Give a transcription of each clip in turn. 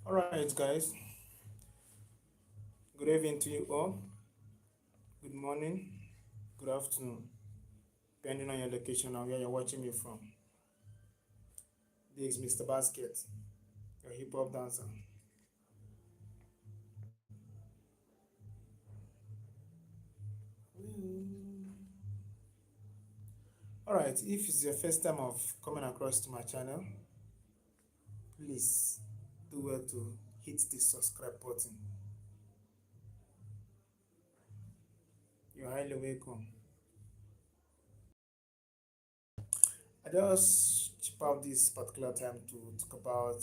All right, guys. Good evening to you all. Good morning. Good afternoon, depending on your location and where you're watching me from. This is Mr. Basket, your hip hop dancer. All right. If it's your first time of coming across to my channel, please do well to hit the subscribe button. You're highly welcome. I just chip out this particular time to talk about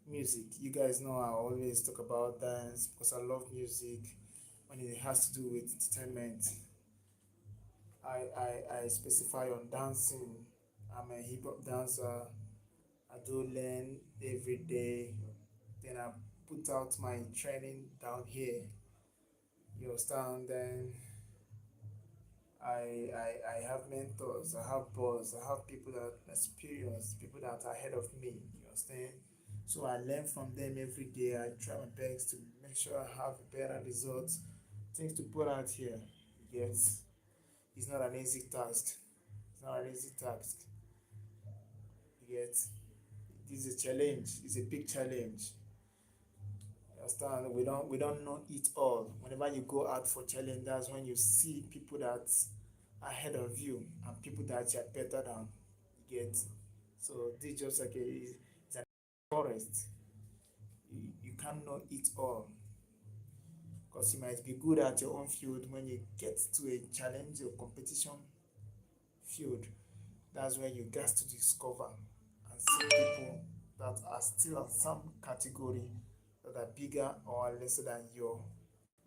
music. You guys know I always talk about dance because I love music when it has to do with entertainment. I specify on dancing. I'm a hip hop dancer. I do learn every day. Then I put out my training down here. You understand? Then I have mentors, I have boss, I have people that experience, people that are ahead of me. You understand? So I learn from them every day. I try my best to make sure I have better results, things to put out here. Yes, it's not an easy task. It's not an easy task. Yet, this is a challenge. It's a big challenge. You understand? We don't know it all. Whenever you go out for challenge, that's when you see people that are ahead of you and people that you are better than. You get. So this is just like it's an forest. You can't know it all because you might be good at your own field when you get to a challenge or competition field. That's where you get to discover and see people that are still at some category that are bigger or lesser than your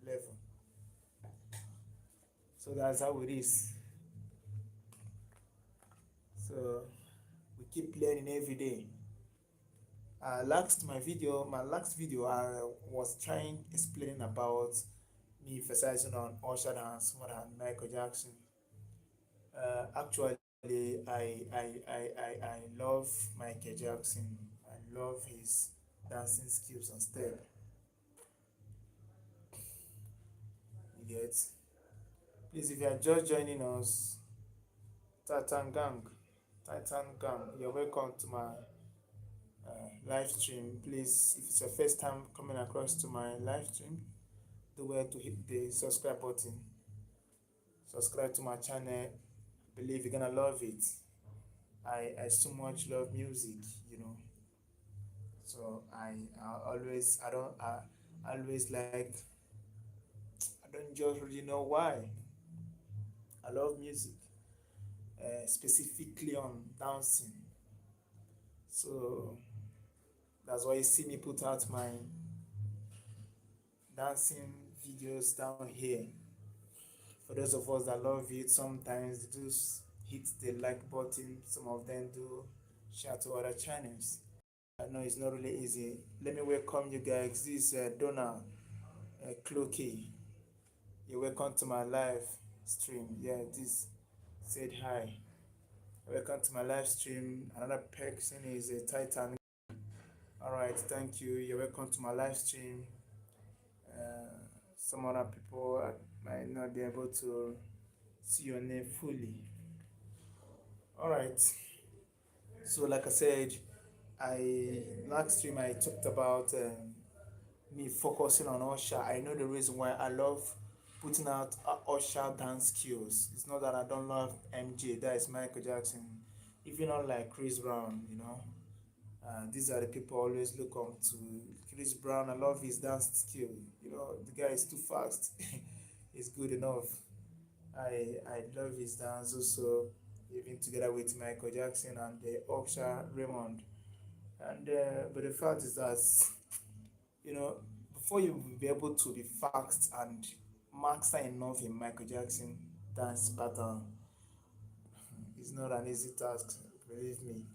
level. So that's how it is. So we keep learning every day. My last video, I was trying explaining about me emphasizing on Usher dance more than Michael Jackson. Actually, I love Michael Jackson. I love his dancing skills and step. You get? Please, if you are just joining us, Titan Gang, Titan Gang, you're welcome to my live stream. Please, if it's your first time coming across to my live stream, do well to hit the subscribe button. Subscribe to my channel. I believe you're gonna love it. I so much love music, you know. So I always like, I don't just really know why. I love music, specifically on dancing. So that's why you see me put out my dancing videos down here. For those of us that love it, sometimes they just hit the like button. Some of them do share to other channels. I know it's not really easy. Let me welcome you guys. This is Donna Cloakey. You're welcome to my live stream. Yeah, this said hi. Welcome to my live stream. Another person is a Titan. All right, thank you. You're welcome to my live stream. Some other people might not be able to see your name fully. All right. So, like I said, I last stream I talked about me focusing on Usher. I know the reason why I love putting out Usher dance skills. It's not that I don't love MJ, that is Michael Jackson. Even not like Chris Brown, you know. These are the people I always look up to. Chris Brown, I love his dance skill. You know, the guy is too fast. It's good enough. I love his dance also, even together with Michael Jackson and Usher Raymond. And but the fact is that you know before you will be able to be fast and master enough in Michael Jackson dance pattern, it's not an easy task. Believe me,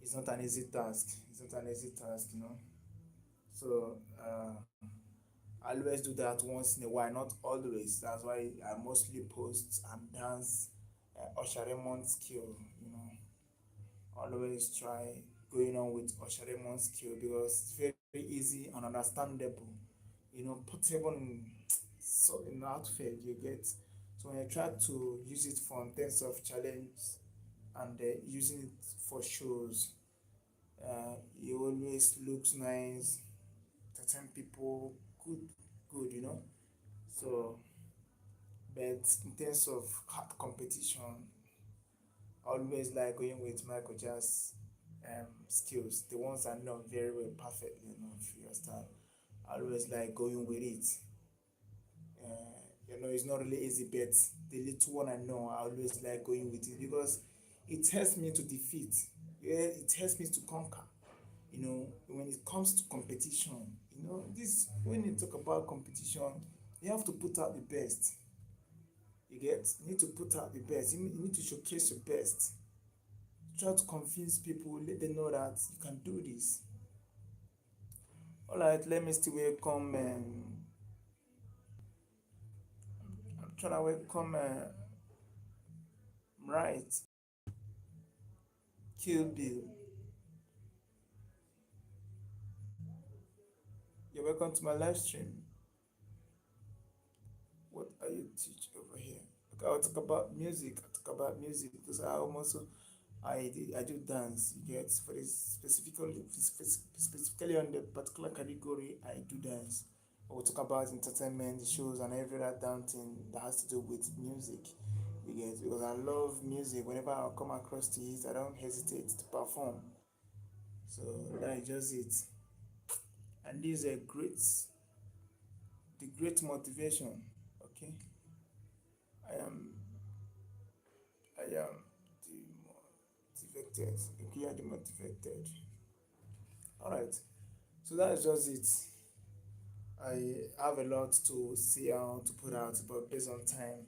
it's not an easy task. It's not an easy task, you know. So I always do that once in a while, not always. That's why I mostly post and dance Usher Raymond skill, you know. Always try going on with Osharemon skill because it's very easy and understandable, portable in outfit you get. So when I try to use it for in terms of challenge and using it for shows, it always looks nice. Certain people good. So, but in terms of hard competition, I always like going with Michael Jazz skills, the ones I know very well, perfectly enough. You understand? I always like going with it. It's not really easy, but the little one I know, I always like going with it because it helps me to defeat. Yeah, it helps me to conquer. When it comes to competition, this when you talk about competition, you have to put out the best. You need to put out the best. You need to showcase your best. Try to convince people, let them know that you can do this. All right, let me still welcome. I'm trying to welcome. Right, Kill Bill. You're welcome to my live stream. What are you teach over here? Okay, I'll talk about music. I talk about music because I do dance. You get for this specifically on the particular category. I do dance. I will talk about entertainment shows and every other damn thing that has to do with music. You get because I love music. Whenever I come across to it, I don't hesitate to perform. So that is just it. And this is the great motivation. Okay, I am I am demotivated. Okay, you are demotivated. All right. So that is just it. I have a lot to see out to put out, but based on time,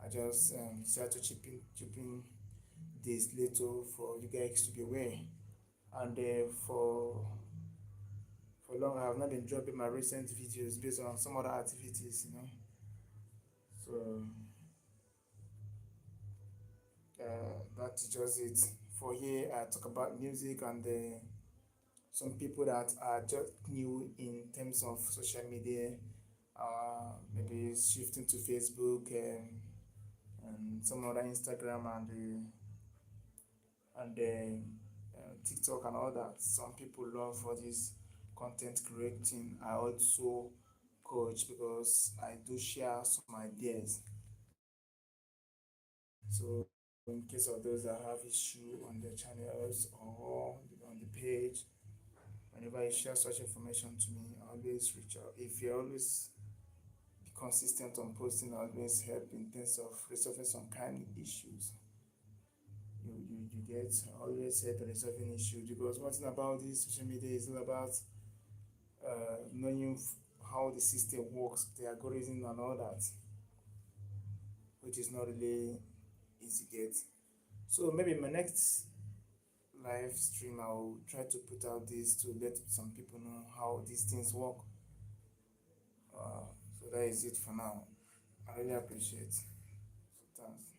I just decided to chip in this little for you guys to be aware. And for long, I have not been dropping my recent videos based on some other activities. So that's just it. For here, I talk about music and some people that are just new in terms of social media, maybe shifting to Facebook and some other Instagram and TikTok and all that. Some people love for this content creating. I also coach because I do share some ideas. So in case of those that have issue on their channels or on the page, whenever you share such information to me, I always reach out. If you always be consistent on posting, I always help in terms of resolving some kind of issues. You get always help in resolving issues because one thing about this social media is all about knowing how the system works, the algorithm and all that, which is not really easy to get. So maybe my next live stream I'll try to put out this to let some people know how these things work. So that is it for now. I really appreciate. So thanks.